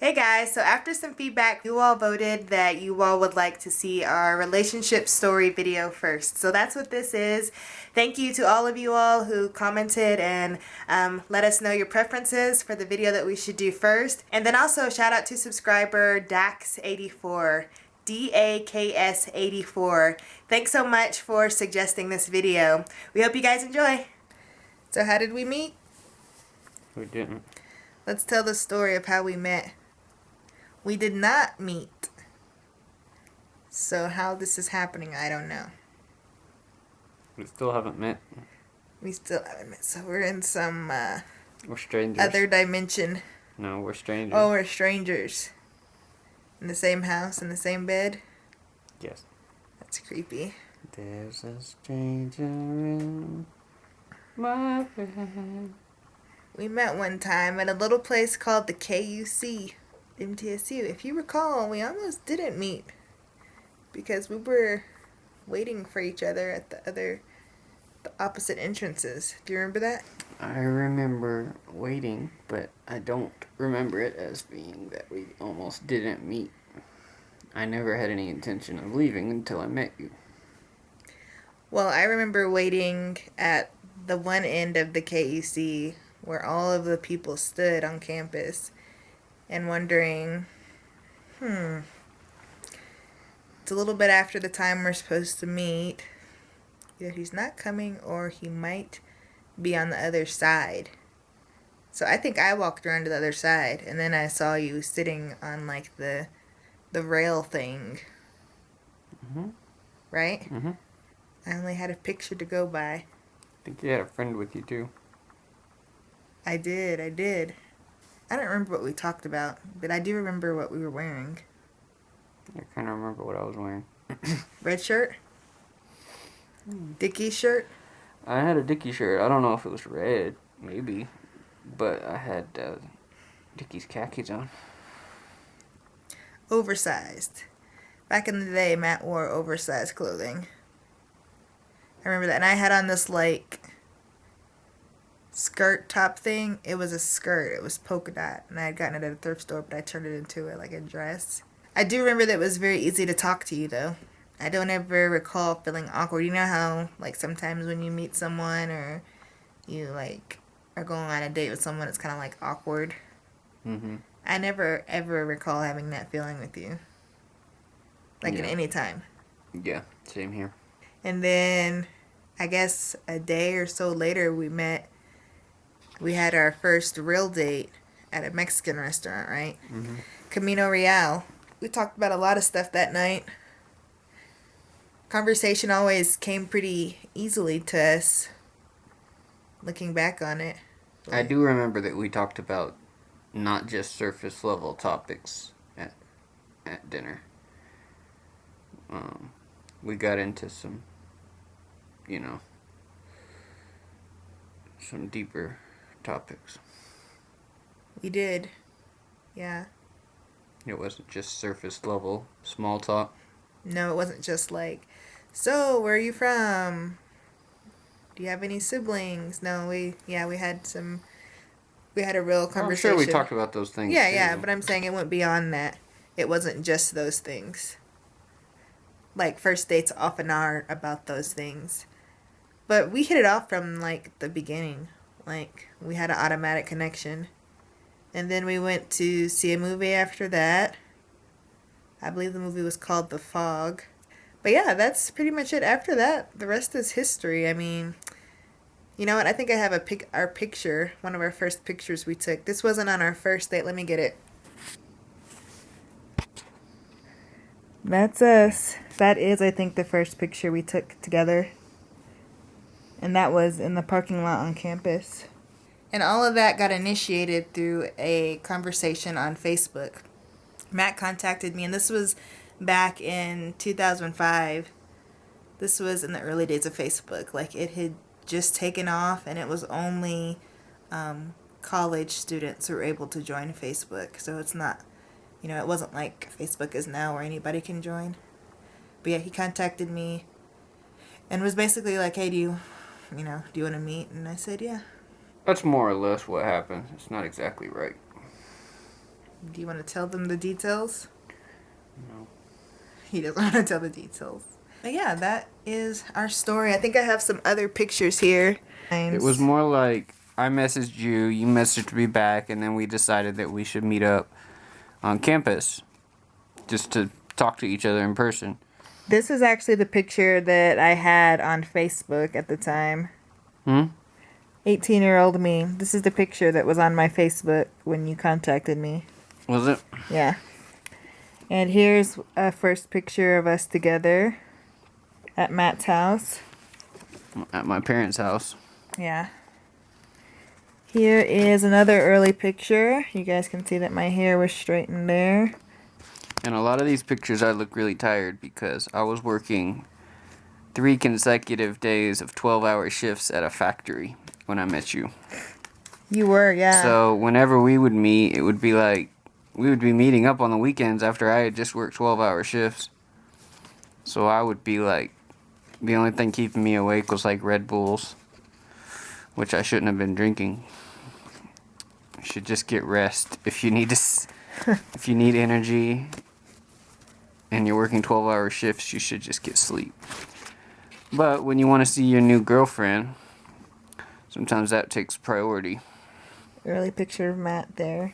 Hey guys, so after some feedback, you all voted that you all would like to see our relationship story video first. So that's what this is. Thank you to all of you all who commented and let us know your preferences for the video that we should do first. And then also shout out to subscriber Dax84. DAKS84. Thanks so much for suggesting this video. We hope you guys enjoy. So how did we meet? We didn't. Let's tell the story of how we met. We did not meet. So how this is happening, I don't know. We still haven't met. We still haven't met. So we're in some We're strangers. other dimension. No, we're strangers. Oh, we're strangers. In the same house, in the same bed? Yes. That's creepy. There's a stranger in my bed. We met one time at a little place called the KUC, MTSU. If you recall, we almost didn't meet because we were waiting for each other at the opposite entrances. Do you remember that? I remember waiting, but I don't remember it as being that we almost didn't meet. I never had any intention of leaving until I met you. Well, I remember waiting at the one end of the KUC where all of the people stood on campus and wondering, it's a little bit after the time we're supposed to meet. Either he's not coming or he might be on the other side. So I think I walked around to the other side and then I saw you sitting on like the rail thing. Mm-hmm. Right? Mm-hmm. I only had a picture to go by. I think you had a friend with you too. I did. I don't remember what we talked about, but I do remember what we were wearing. I kind of remember what I was wearing. Red shirt? Dickie shirt? I had a Dickie shirt. I don't know if it was red, maybe, but I had Dickie's khakis on. Oversized. Back in the day, Matt wore oversized clothing. I remember that. And I had on this, like, skirt top thing. It was a skirt. It was polka dot. And I had gotten it at a thrift store, but I turned it into like a dress. I do remember that it was very easy to talk to you, though. I don't ever recall feeling awkward. You know how, like, sometimes when you meet someone or you, like, are going on a date with someone, it's kind of, like, awkward? Mm-hmm. I never, ever recall having that feeling with you. Like, Yeah. at any time. Yeah, same here. And then, I guess a day or so later, we met. We had our first real date at a Mexican restaurant, right? Mm-hmm. Camino Real. We talked about a lot of stuff that night. Conversation always came pretty easily to us, looking back on it. I do remember that we talked about not just surface level topics at dinner. We got into some, some deeper topics. We did. Yeah. It wasn't just surface level small talk. No, it wasn't just like, so, where are you from? Do you have any siblings? No, we had a real conversation. I'm sure we talked about those things too. Yeah, but I'm saying it went beyond that. It wasn't just those things. Like, first dates often are about those things. But we hit it off from, like, the beginning. Like, we had an automatic connection. And then we went to see a movie after that. I believe the movie was called The Fog. But yeah, that's pretty much it. After that, the rest is history. I mean, you know what? I think I have our picture, one of our first pictures we took. This wasn't on our first date. Let me get it. That's us. That is, I think, the first picture we took together. And that was in the parking lot on campus. And all of that got initiated through a conversation on Facebook. Matt contacted me, and this was back in 2005. This was in the early days of Facebook. Like, it had just taken off, and it was only college students who were able to join Facebook. So it's not, it wasn't like Facebook is now where anybody can join. But yeah, he contacted me and was basically like, hey, do you want to meet? And I said, yeah. That's more or less what happened. It's not exactly right. Do you want to tell them the details? No. He doesn't want to tell the details. But yeah, that is our story. I think I have some other pictures here. It was more like I messaged you, you messaged me back, and then we decided that we should meet up on campus just to talk to each other in person. This is actually the picture that I had on Facebook at the time. 18-year-old me. This is the picture that was on my Facebook when you contacted me. Was it? Yeah. And here's a first picture of us together at Matt's house. At my parents' house. Yeah. Here is another early picture. You guys can see that my hair was straightened there. And a lot of these pictures I look really tired because I was working 3 consecutive days of 12-hour shifts at a factory when I met you. You were, yeah. So whenever we would meet, it would be like we would be meeting up on the weekends after I had just worked 12-hour shifts. So I would be like, the only thing keeping me awake was like Red Bulls, which I shouldn't have been drinking. You should just get rest. If you need if you need energy and you're working 12-hour shifts, you should just get sleep. But when you want to see your new girlfriend, sometimes that takes priority. Early picture of Matt there.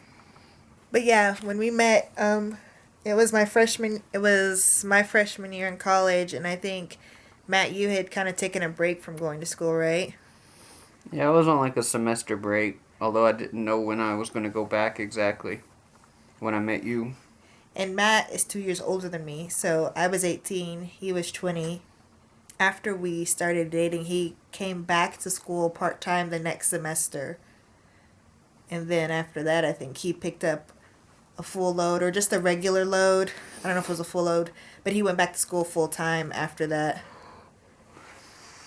But yeah, when we met, it was my freshman year in college, and I think Matt, you had kind of taken a break from going to school, right? Yeah, I was on like a semester break, although I didn't know when I was going to go back exactly when I met you. And Matt is 2 years older than me, so I was 18, he was 20. After we started dating, he came back to school part-time the next semester. And then after that, I think he picked up a full load or just a regular load. I don't know if it was a full load, but he went back to school full-time after that.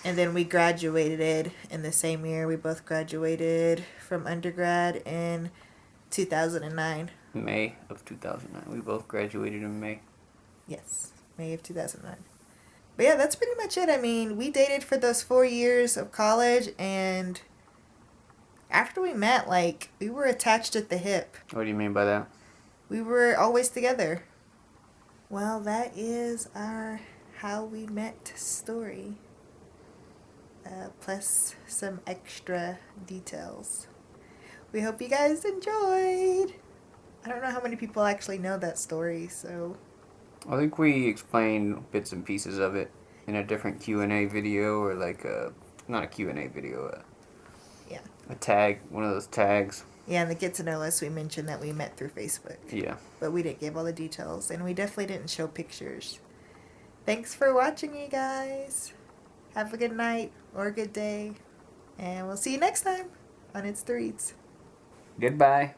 And then we graduated in the same year. We both graduated from undergrad in 2009. May of 2009. We both graduated in May. Yes, May of 2009. But yeah, that's pretty much it. I mean, we dated for those 4 years of college, and after we met, like, we were attached at the hip. What do you mean by that? We were always together. Well, that is our how we met story. Plus some extra details. We hope you guys enjoyed. I don't know how many people actually know that story, so... I think we explained bits and pieces of it in a different Q&A video, or like not a Q&A video, yeah, a tag, one of those tags. Yeah, and the Get to Know Us, we mentioned that we met through Facebook. Yeah. But we didn't give all the details, and we definitely didn't show pictures. Thanks for watching, you guys. Have a good night or a good day, and we'll see you next time on It's the Reads. Goodbye.